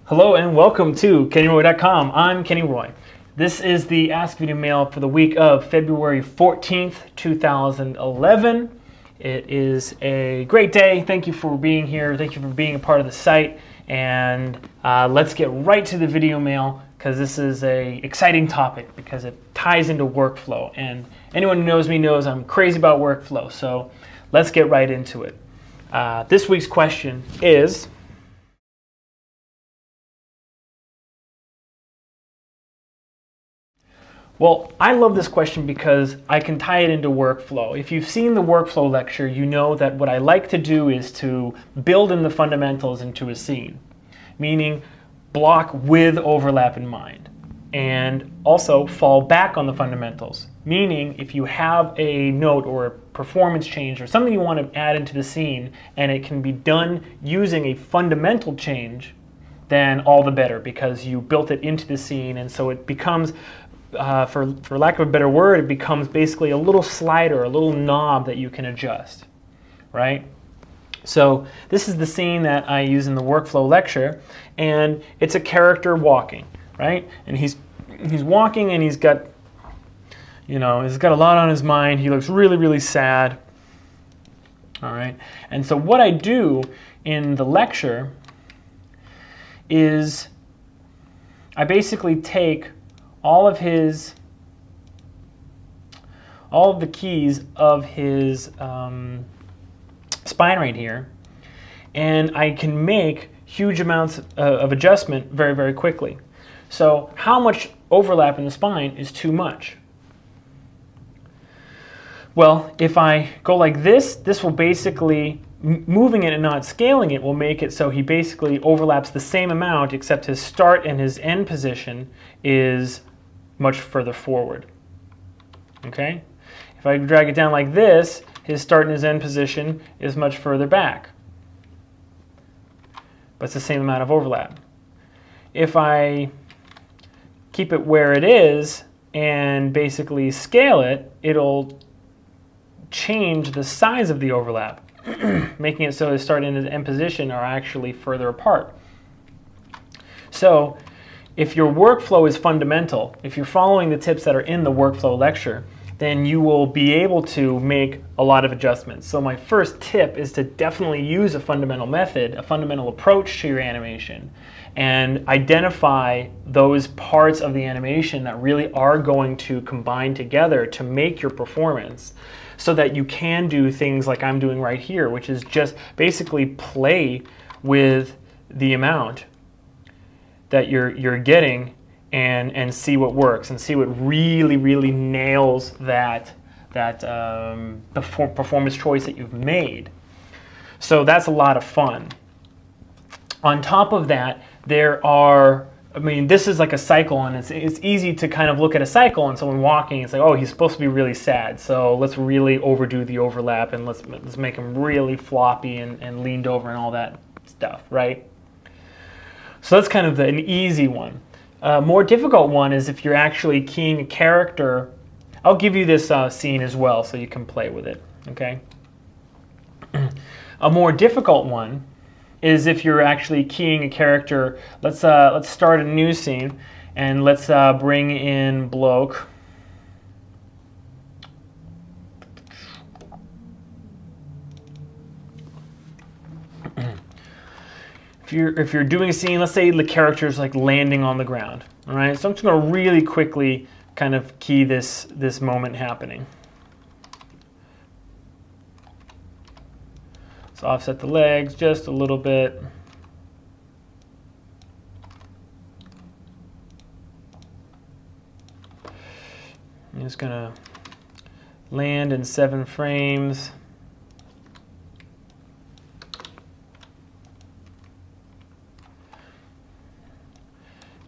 Hello and welcome to KennyRoy.com. I'm Kenny Roy. This is the Ask Video Mail for the week of February 14th, 2011. It is a great day. Thank you for being here. Thank you for being a part of the site. And let's get right to the video mail because this is an exciting topic because it ties into workflow. And anyone who knows me knows I'm crazy about workflow. So let's get right into it. This week's question is, well, I love this question because I can tie it into workflow. If you've seen the workflow lecture, you know that what I like to do is to build in the fundamentals into a scene, meaning block with overlap in mind, and also fall back on the fundamentals, meaning if you have a note or a performance change or something you want to add into the scene and it can be done using a fundamental change, then all the better because you built it into the scene, and so it becomes for lack of a better word, it becomes basically a little slider, a little knob that you can adjust, right? So this is the scene that I use in the workflow lecture, and it's a character walking, right? And he's walking, and he's got a lot on his mind. He looks really, really sad. All right, and so what I do in the lecture is I basically take all of the keys of his spine right here, and I can make huge amounts of adjustment very, very quickly. So how much overlap in the spine is too much? Well, if I go like this will basically, moving it and not scaling it will make it so he basically overlaps the same amount, except his start and his end position is much further forward. Okay? If I drag it down like this, his start and his end position is much further back. But it's the same amount of overlap. If I keep it where it is and basically scale it, it'll change the size of the overlap, making it so his start and his end position are actually further apart. So if your workflow is fundamental, if you're following the tips that are in the workflow lecture, then you will be able to make a lot of adjustments. So my first tip is to definitely use a fundamental method, a fundamental approach to your animation, and identify those parts of the animation that really are going to combine together to make your performance, so that you can do things like I'm doing right here, which is just basically play with the amount that you're getting and see what works and see what really, really nails the performance choice that you've made. So that's a lot of fun. On top of that, this is like a cycle, and it's easy to kind of look at a cycle and someone walking and say, oh, he's supposed to be really sad, so let's really overdo the overlap and let's make him really floppy and leaned over and all that stuff, right? So that's kind of an easy one. More difficult one is if you're actually keying a character. I'll give you this scene as well so you can play with it, okay? A more difficult one is if you're actually keying a character. Let's start a new scene, and let's bring in bloke. If you're doing a scene, let's say the character's like landing on the ground, all right? So I'm just going to really quickly kind of key this moment happening. Let's offset the legs just a little bit. I'm just going to land in 7 frames.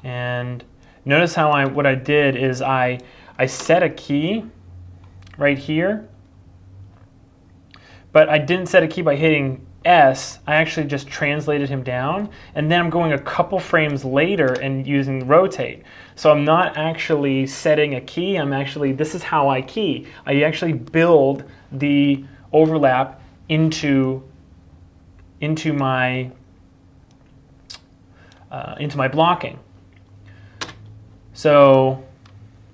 And notice how what I did is I set a key right here, but I didn't set a key by hitting S. I actually just translated him down, and then I'm going a couple frames later and using rotate. So I'm not actually setting a key. This is how I key. I actually build the overlap into my into my blocking. So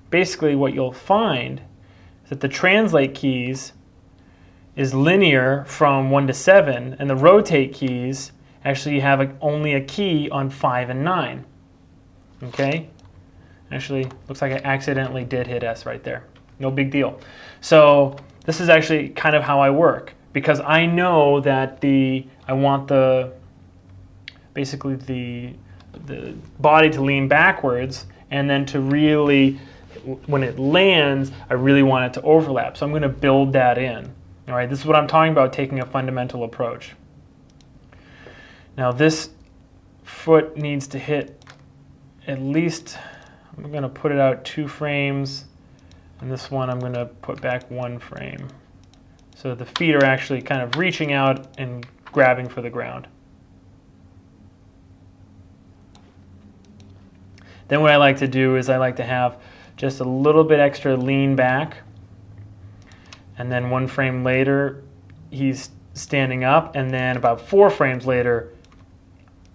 basically what you'll find is that the translate keys is linear from 1 to 7, and the rotate keys actually have only a key on 5 and 9. Okay? Actually, looks like I accidentally did hit S right there. No big deal. So this is actually kind of how I work, because I know that I want basically the body to lean backwards, and then to really, when it lands, I really want it to overlap. So I'm going to build that in. All right, this is what I'm talking about, taking a fundamental approach. Now this foot needs to hit at least, I'm going to put it out 2 frames, and this one I'm going to put back 1 frame. So the feet are actually kind of reaching out and grabbing for the ground. Then what I like to do is I like to have just a little bit extra lean back, and then 1 frame later he's standing up, and then about 4 frames later,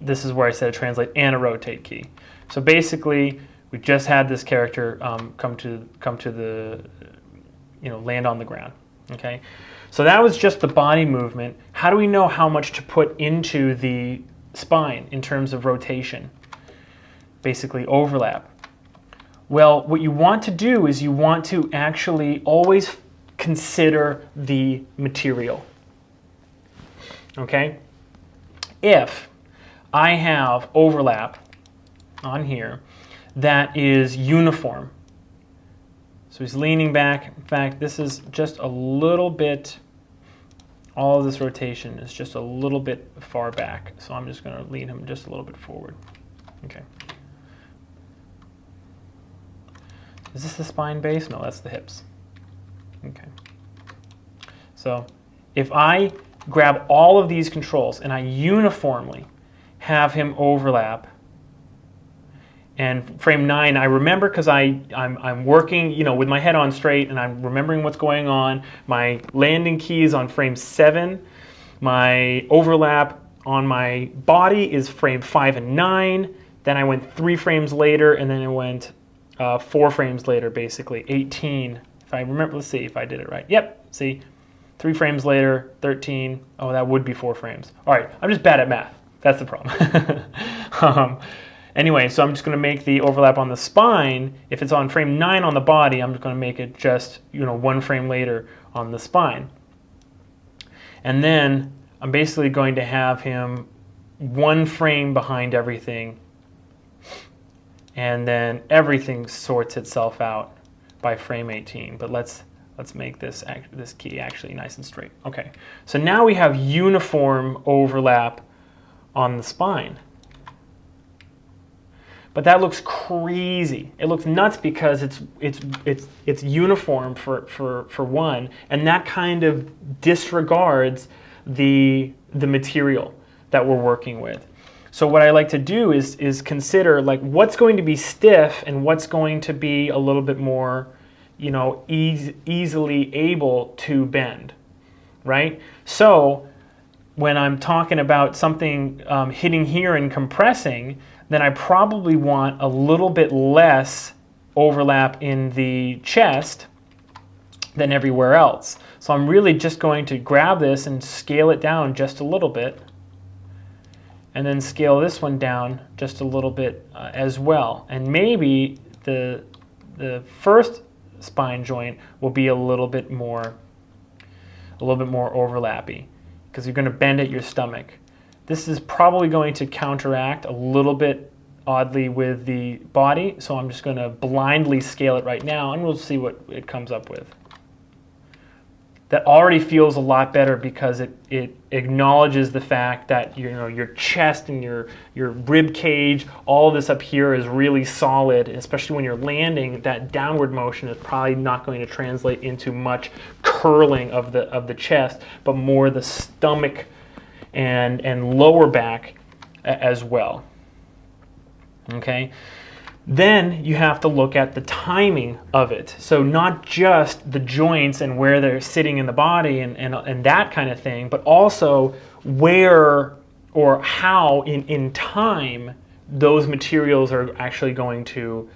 this is where I set a translate and a rotate key. So basically, we just had this character come to the, land on the ground. Okay, so that was just the body movement. How do we know how much to put into the spine in terms of rotation? Basically, overlap. Well, what you want to do is you want to actually always consider the material. Okay, if I have overlap on here that is uniform, so he's leaning back. In fact, this is just a little bit, all of this rotation is just a little bit far back, so I'm just going to lean him just a little bit forward. Okay. Is this the spine base? No, that's the hips. Okay. So if I grab all of these controls and I uniformly have him overlap, and frame 9, I remember, because I'm working, with my head on straight, and I'm remembering what's going on. My landing key is on frame 7. My overlap on my body is frame 5 and 9. Then I went 3 frames later, and then I went 4 frames later, basically 18. If I remember, let's see if I did it right. Yep, see, 3 frames later, 13. Oh, that would be 4 frames. All right, I'm just bad at math. That's the problem. Anyway, so I'm just going to make the overlap on the spine. If it's on frame 9 on the body, I'm just going to make it just 1 frame later on the spine. And then I'm basically going to have him 1 frame behind everything, and then everything sorts itself out by frame 18. But let's make this key actually nice and straight. Okay, so now we have uniform overlap on the spine. But that looks crazy. It looks nuts because it's uniform for one, and that kind of disregards the material that we're working with. So what I like to do is consider like what's going to be stiff and what's going to be a little bit more, easily able to bend, right? So when I'm talking about something hitting here and compressing, then I probably want a little bit less overlap in the chest than everywhere else. So I'm really just going to grab this and scale it down just a little bit, and then scale this one down just a little bit as well. And maybe the first spine joint will be a little bit more overlappy, because you're going to bend at your stomach. This is probably going to counteract a little bit oddly with the body, so I'm just going to blindly scale it right now, and we'll see what it comes up with. That already feels a lot better because it acknowledges the fact that your chest and your rib cage, all of this up here is really solid, especially when you're landing. That downward motion is probably not going to translate into much curling of the chest, but more the stomach and lower back as well. Okay, then you have to look at the timing of it. So not just the joints and where they're sitting in the body and that kind of thing, but also where or how in time those materials are actually going to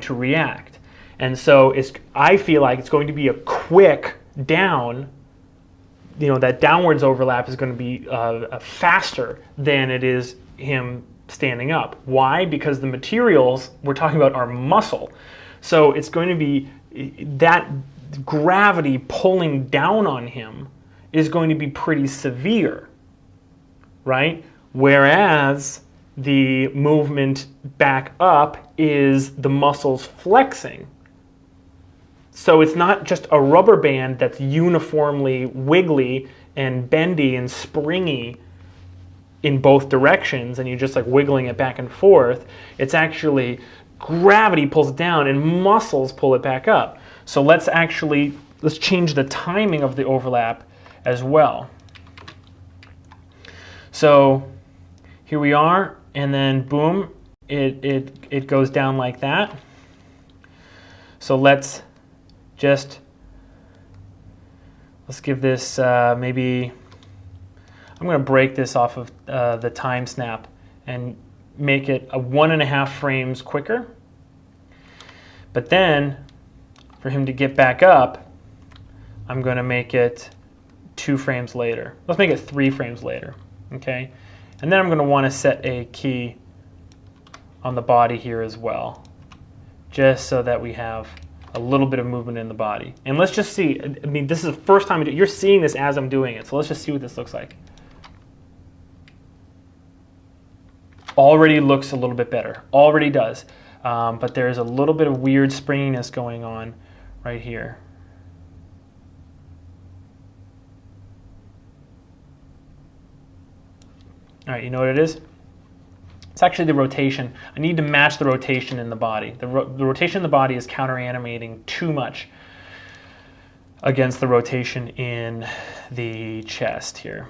react. And so I feel like it's going to be a quick down. That downwards overlap is going to be faster than it is him standing up. Why? Because the materials we're talking about are muscle. So it's going to be that gravity pulling down on him is going to be pretty severe, right? Whereas the movement back up is the muscles flexing. So it's not just a rubber band that's uniformly wiggly and bendy and springy in both directions, and you're just like wiggling it back and forth. It's actually gravity pulls it down and muscles pull it back up. So let's change the timing of the overlap as well. So here we are, and then boom, it goes down like that. So let's give this maybe, I'm going to break this off of the time snap and make it a 1.5 frames quicker. But then for him to get back up, I'm going to make it 2 frames later. Let's make it 3 frames later, okay? And then I'm going to want to set a key on the body here as well, just so that we have a little bit of movement in the body. And let's just see, I mean, this is the first time you're seeing this as I'm doing it, so let's just see what this looks like. Already looks a little bit better, already does. But there's a little bit of weird springiness going on right here. All right, you know what it is? It's actually the rotation. I need to match the rotation in the body. The rotation in the body is counter-animating too much against the rotation in the chest here.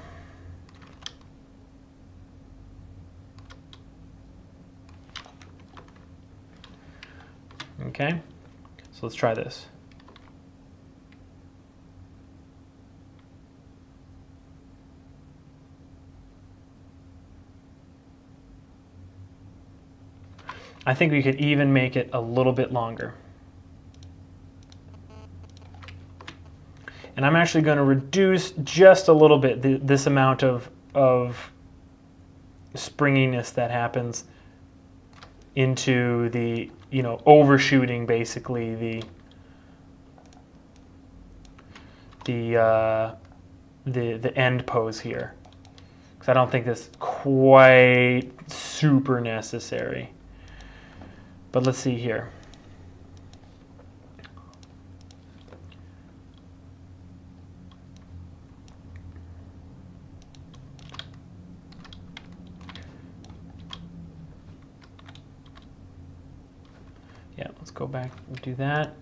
Okay, so let's try this. I think we could even make it a little bit longer. And I'm actually going to reduce just a little bit this amount of springiness that happens into the, overshooting basically the end pose here, because I don't think that's quite super necessary. But let's see here. Yeah, let's go back and do that.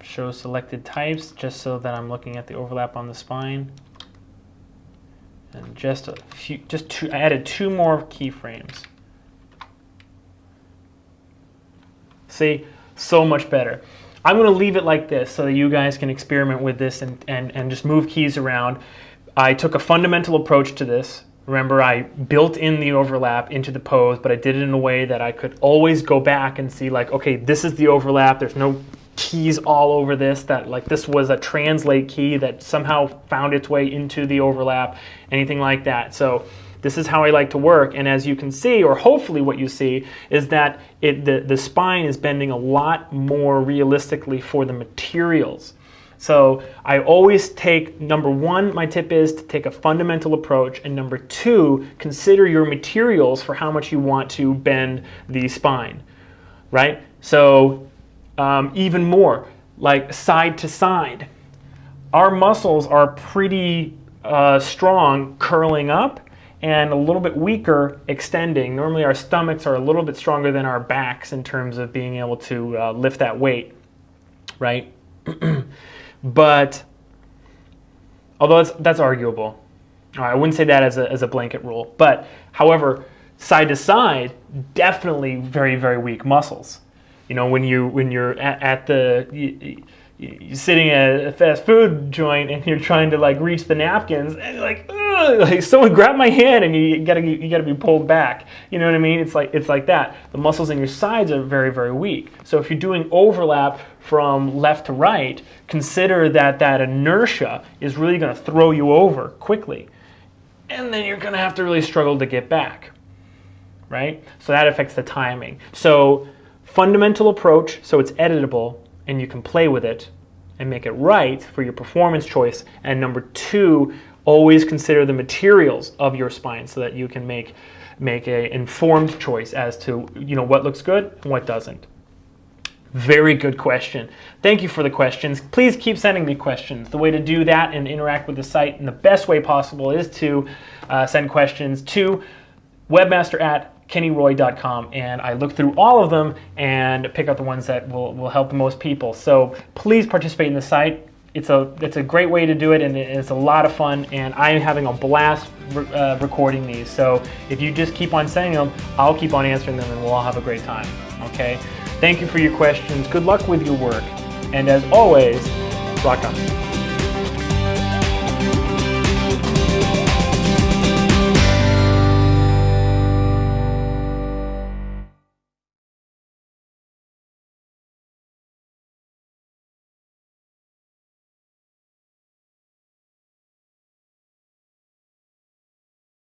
Show selected types, just so that I'm looking at the overlap on the spine. And I added 2 more keyframes. See, so much better. I'm going to leave it like this so that you guys can experiment with this and just move keys around. I took a fundamental approach to this. Remember, I built in the overlap into the pose, but I did it in a way that I could always go back and see, like, okay, this is the overlap. There's no keys all over this, that like this was a translate key that somehow found its way into the overlap, anything like that. So this is how I like to work, and as you can see, or hopefully what you see, is that the spine is bending a lot more realistically for the materials. So I always take, number 1, my tip is to take a fundamental approach, and number 2, consider your materials for how much you want to bend the spine, right? So even more, like side to side. Our muscles are pretty strong curling up, and a little bit weaker extending. Normally our stomachs are a little bit stronger than our backs in terms of being able to lift that weight, right? But although that's arguable, I wouldn't say that as a blanket rule. But however, side to side, definitely very, very weak muscles. When you're at the you're sitting at a fast food joint and you're trying to like reach the napkins and you're like, ugh, like someone grab my hand, and you gotta be pulled back. You know what I mean? It's like that. The muscles in your sides are very, very weak. So if you're doing overlap from left to right, consider that inertia is really going to throw you over quickly, and then you're going to have to really struggle to get back, right? So that affects the timing. So fundamental approach, so it's editable and you can play with it and make it right for your performance choice. And number two, always consider the materials of your spine so that you can make a informed choice as to what looks good and what doesn't. Very good question. Thank you for the questions. Please keep sending me questions. The way to do that and interact with the site in the best way possible is to send questions to webmaster@kennyroy.com, and I look through all of them and pick out the ones that will help the most people. So please participate in the site. It's a great way to do it, and it's a lot of fun, and I'm having a blast recording these. So if you just keep on sending them, I'll keep on answering them, and we'll all have a great time. Okay? Thank you for your questions. Good luck with your work. And as always, rock on.